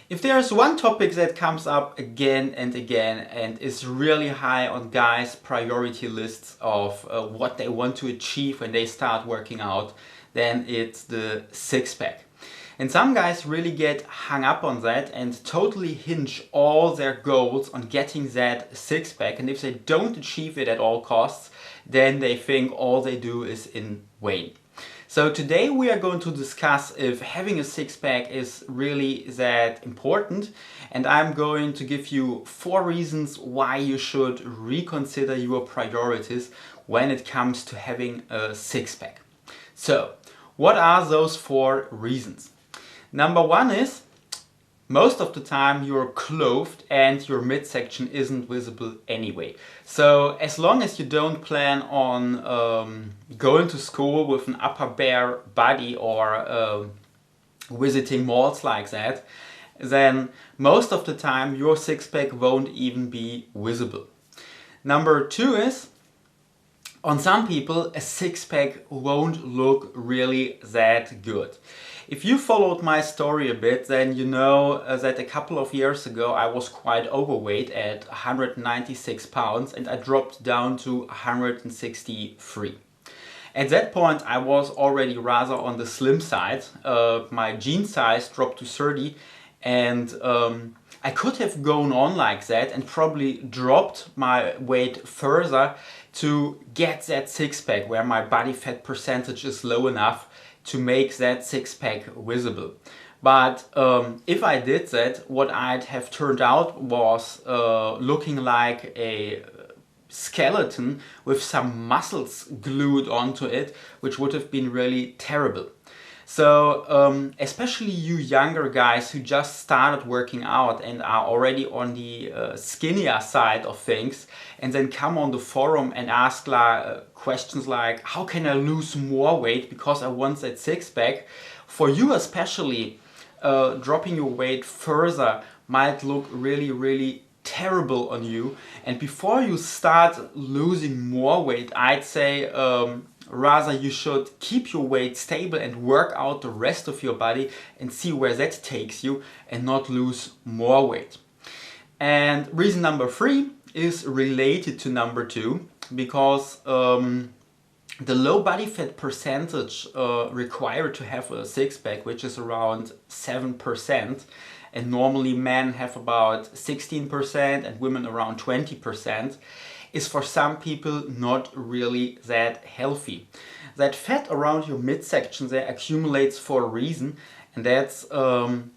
If there's one topic that comes up again and again and is really high on guys' priority lists of what they want to achieve when they start working out, then it's the six-pack. And some guys really get hung up on that and totally hinge all their goals on getting that six-pack, and if they don't achieve it at all costs, then they think all they do is in vain. So today we are going to discuss if having a six-pack is really that important, and I'm going to give you 4 reasons why you should reconsider your priorities when it comes to having a six-pack. So, what are those 4 reasons? Number 1 is, most of the time you're clothed and your midsection isn't visible anyway. So as long as you don't plan on going to school with an upper bare body or visiting malls like that, then most of the time your six-pack won't even be visible. Number 2 is, on some people a six-pack won't look really that good. If you followed my story a bit, then you know that a couple of years ago I was quite overweight at 196 pounds and I dropped down to 163. At that point I was already rather on the slim side. My jean size dropped to 30 and I could have gone on like that and probably dropped my weight further to get that six-pack where my body fat percentage is low enough to make that six-pack visible. But if I did that, what I'd have turned out was looking like a skeleton with some muscles glued onto it, which would have been really terrible. So especially you younger guys who just started working out and are already on the skinnier side of things, and then come on the forum and ask questions like, how can I lose more weight because I want that six-pack? For you especially, dropping your weight further might look really terrible on you, and before you start losing more weight, I'd say rather you should keep your weight stable and work out the rest of your body and see where that takes you and not lose more weight. And reason number 3 is related to number 2, because the low body fat percentage required to have a six-pack, which is around 7%, and normally men have about 16% and women around 20%, is for some people not really that healthy. That fat around your midsection there accumulates for a reason, and that's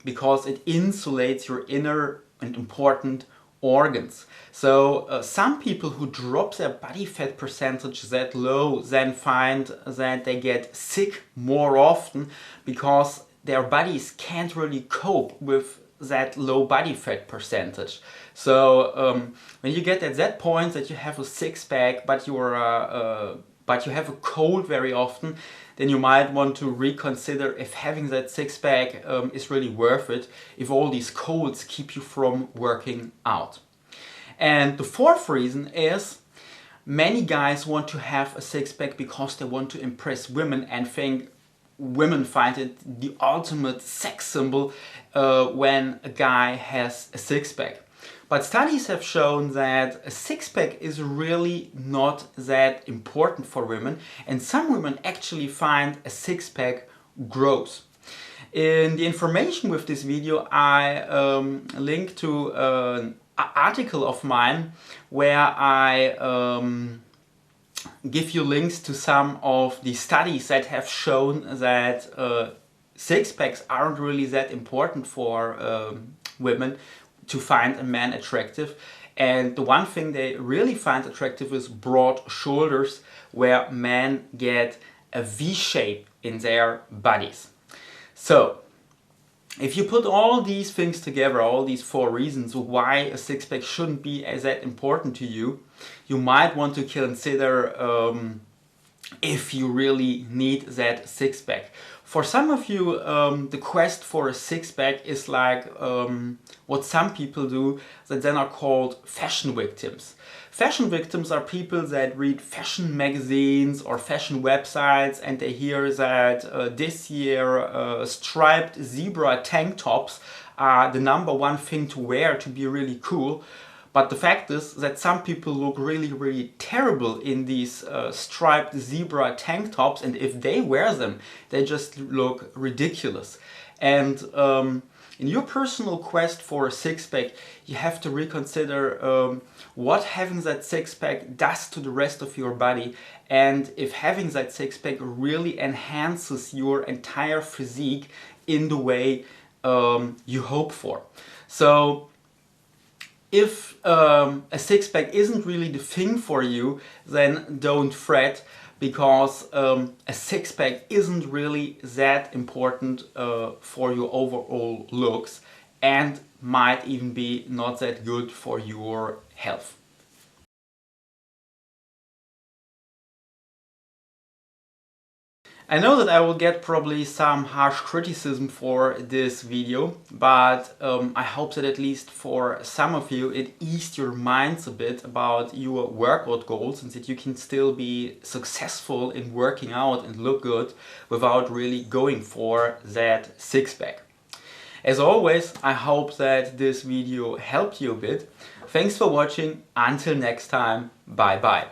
because it insulates your inner and important organs. So some people who drop their body fat percentage that low then find that they get sick more often because their bodies can't really cope with that low body fat percentage. So when you get at that point that you have a six-pack but you have a cold very often, then you might want to reconsider if having that six-pack is really worth it, if all these colds keep you from working out. And the 4th reason is, many guys want to have a six-pack because they want to impress women and think women find it the ultimate sex symbol when a guy has a six-pack. But studies have shown that a six-pack is really not that important for women, and some women actually find a six-pack gross. In the information with this video I link to an article of mine where I give you links to some of the studies that have shown that six-packs aren't really that important for women to find a man attractive. And the one thing they really find attractive is broad shoulders, where men get a V shape in their bodies. So if you put all these things together, all these 4 reasons why a six-pack shouldn't be that important to you, you might want to consider if you really need that six-pack. For some of you, the quest for a six-pack is like what some people do that then are called fashion victims. Fashion victims are people that read fashion magazines or fashion websites and they hear that this year striped zebra tank tops are the #1 thing to wear to be really cool. But the fact is that some people look really, really terrible in these striped zebra tank tops, and if they wear them, they just look ridiculous. And in your personal quest for a six-pack, you have to reconsider what having that six-pack does to the rest of your body, and if having that six-pack really enhances your entire physique in the way you hope for. So if a six-pack isn't really the thing for you, then don't fret, because a six-pack isn't really that important for your overall looks, and might even be not that good for your health. I know that I will get probably some harsh criticism for this video, but I hope that at least for some of you it eased your minds a bit about your workout goals, and that you can still be successful in working out and look good without really going for that six-pack. As always, I hope that this video helped you a bit. Thanks for watching. Until next time, bye bye.